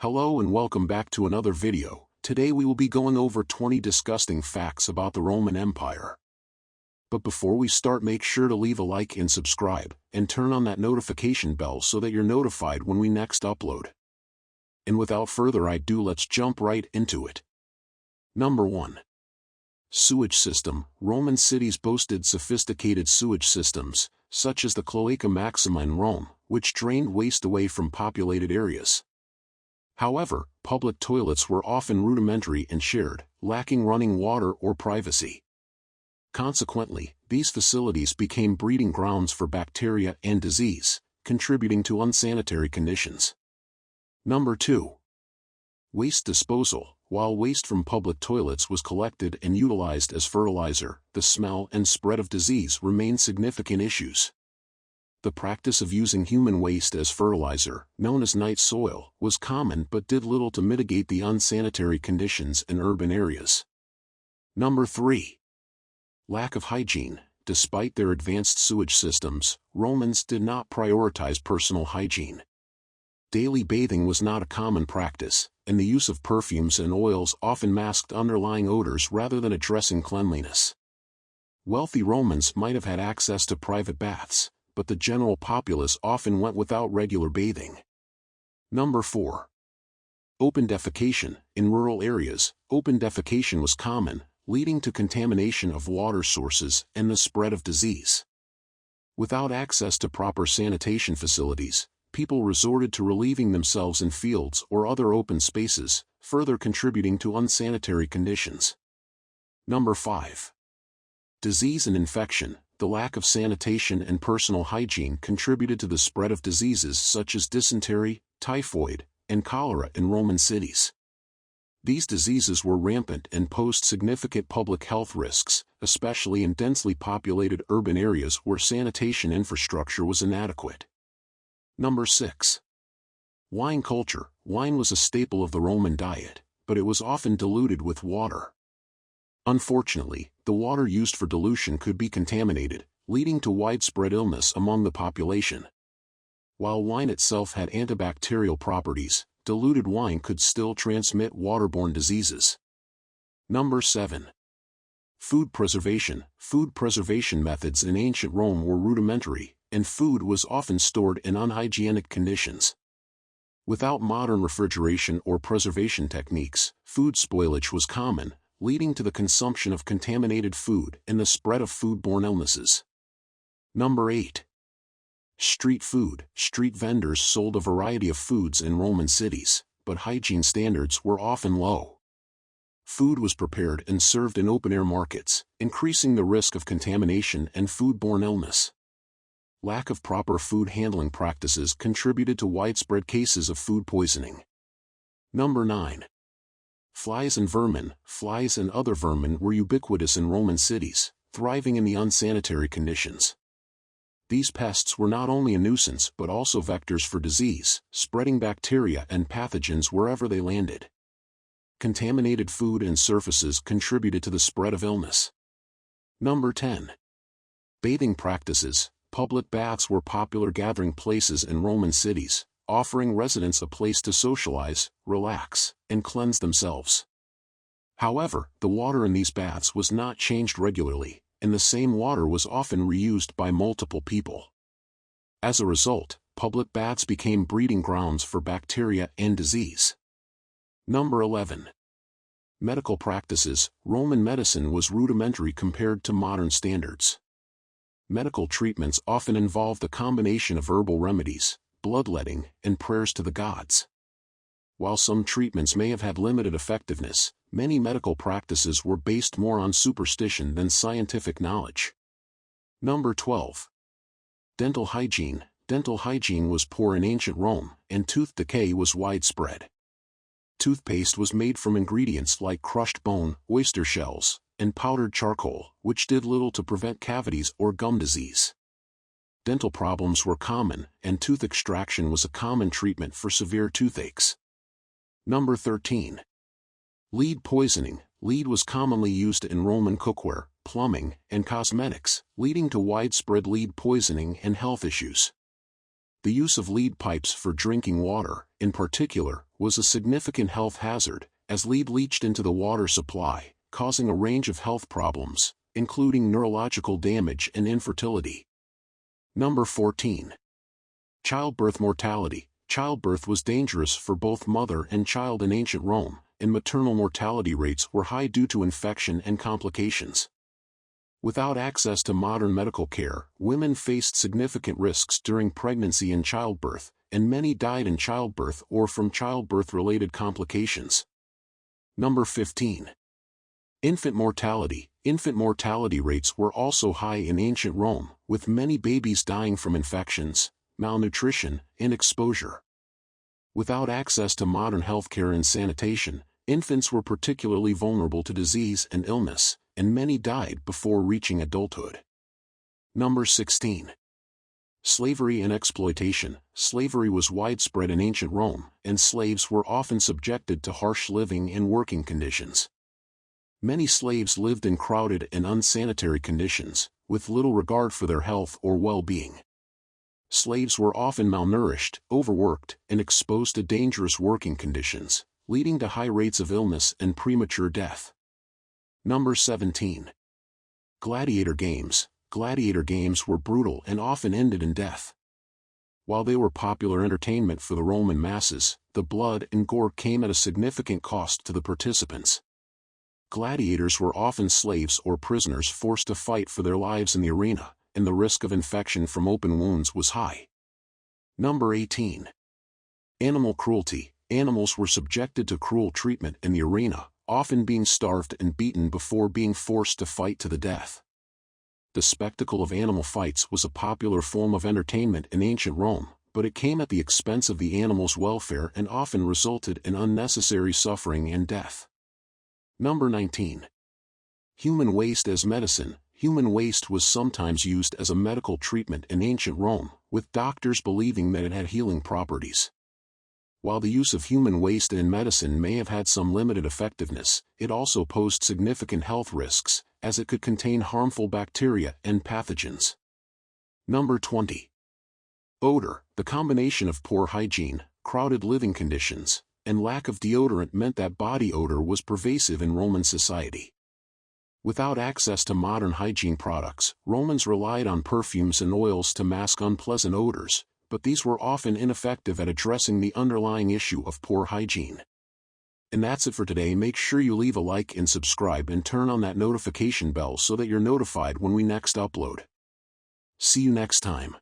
Hello and welcome back to another video. Today we will be going over 20 disgusting facts about the Roman Empire. But before we start, make sure to leave a like and subscribe, and turn on that notification bell so that you're notified when we next upload. And without further ado, let's jump right into it. Number 1. Sewage system. Roman cities boasted sophisticated sewage systems, such as the Cloaca Maxima in Rome, which drained waste away from populated areas. However, public toilets were often rudimentary and shared, lacking running water or privacy. Consequently, these facilities became breeding grounds for bacteria and disease, contributing to unsanitary conditions. Number 2. Waste disposal. While waste from public toilets was collected and utilized as fertilizer, the smell and spread of disease remained significant issues. The practice of using human waste as fertilizer, known as night soil, was common but did little to mitigate the unsanitary conditions in urban areas. Number 3. Lack of hygiene. Despite their advanced sewage systems, Romans did not prioritize personal hygiene. Daily bathing was not a common practice, and the use of perfumes and oils often masked underlying odors rather than addressing cleanliness. Wealthy Romans might have had access to private baths, but the general populace often went without regular bathing. Number 4. Open defecation. In rural areas, open defecation was common, leading to contamination of water sources and the spread of disease. Without access to proper sanitation facilities, people resorted to relieving themselves in fields or other open spaces, further contributing to unsanitary conditions. Number 5. Disease and infection. The lack of sanitation and personal hygiene contributed to the spread of diseases such as dysentery, typhoid, and cholera in Roman cities. These diseases were rampant and posed significant public health risks, especially in densely populated urban areas where sanitation infrastructure was inadequate. Number 6. Wine culture. Wine was a staple of the Roman diet, but it was often diluted with water. Unfortunately, the water used for dilution could be contaminated, leading to widespread illness among the population. While wine itself had antibacterial properties, diluted wine could still transmit waterborne diseases. Number 7. Food preservation. Food preservation methods in ancient Rome were rudimentary, and food was often stored in unhygienic conditions. Without modern refrigeration or preservation techniques, food spoilage was common, leading to the consumption of contaminated food and the spread of foodborne illnesses. Number 8. Street food. Street vendors sold a variety of foods in Roman cities, but hygiene standards were often low. Food was prepared and served in open-air markets, increasing the risk of contamination and foodborne illness. Lack of proper food handling practices contributed to widespread cases of food poisoning. Number 9. Flies and vermin. Flies and other vermin were ubiquitous in Roman cities, thriving in the unsanitary conditions. These pests were not only a nuisance but also vectors for disease, spreading bacteria and pathogens wherever they landed. Contaminated food and surfaces contributed to the spread of illness. Number 10. Bathing practices. Public baths were popular gathering places in Roman cities, offering residents a place to socialize, relax, and cleanse themselves. However, the water in these baths was not changed regularly, and the same water was often reused by multiple people. As a result, public baths became breeding grounds for bacteria and disease. Number 11. Medical practices. Roman medicine was rudimentary compared to modern standards. Medical treatments often involved a combination of herbal remedies, bloodletting, and prayers to the gods. While some treatments may have had limited effectiveness, many medical practices were based more on superstition than scientific knowledge. Number 12. Dental hygiene. Dental hygiene was poor in ancient Rome, and tooth decay was widespread. Toothpaste was made from ingredients like crushed bone, oyster shells, and powdered charcoal, which did little to prevent cavities or gum disease. Dental problems were common, and tooth extraction was a common treatment for severe toothaches. Number 13. Lead poisoning. Lead was commonly used in Roman cookware, plumbing, and cosmetics, leading to widespread lead poisoning and health issues. The use of lead pipes for drinking water, in particular, was a significant health hazard, as lead leached into the water supply, causing a range of health problems, including neurological damage and infertility. Number 14. Childbirth mortality. Childbirth was dangerous for both mother and child in ancient Rome, and maternal mortality rates were high due to infection and complications. Without access to modern medical care, women faced significant risks during pregnancy and childbirth, and many died in childbirth or from childbirth-related complications. Number 15. Infant mortality. Infant mortality rates were also high in ancient Rome, with many babies dying from infections, malnutrition, and exposure. Without access to modern healthcare and sanitation, infants were particularly vulnerable to disease and illness, and many died before reaching adulthood. Number 16. Slavery and exploitation. Slavery was widespread in ancient Rome, and slaves were often subjected to harsh living and working conditions. Many slaves lived in crowded and unsanitary conditions, with little regard for their health or well-being. Slaves were often malnourished, overworked, and exposed to dangerous working conditions, leading to high rates of illness and premature death. Number 17. Gladiator games. Gladiator games were brutal and often ended in death. While they were popular entertainment for the Roman masses, the blood and gore came at a significant cost to the participants. Gladiators were often slaves or prisoners forced to fight for their lives in the arena, and the risk of infection from open wounds was high. Number 18. Animal cruelty. Animals were subjected to cruel treatment in the arena, often being starved and beaten before being forced to fight to the death. The spectacle of animal fights was a popular form of entertainment in ancient Rome, but it came at the expense of the animal's welfare and often resulted in unnecessary suffering and death. Number 19. Human waste as medicine. Human waste was sometimes used as a medical treatment in ancient Rome, with doctors believing that it had healing properties. While the use of human waste in medicine may have had some limited effectiveness, it also posed significant health risks, as it could contain harmful bacteria and pathogens. Number 20. Odor. The combination of poor hygiene, crowded living conditions, and lack of deodorant meant that body odor was pervasive in Roman society. Without access to modern hygiene products, Romans relied on perfumes and oils to mask unpleasant odors, but these were often ineffective at addressing the underlying issue of poor hygiene. And that's it for today. Make sure you leave a like and subscribe and turn on that notification bell so that you're notified when we next upload. See you next time.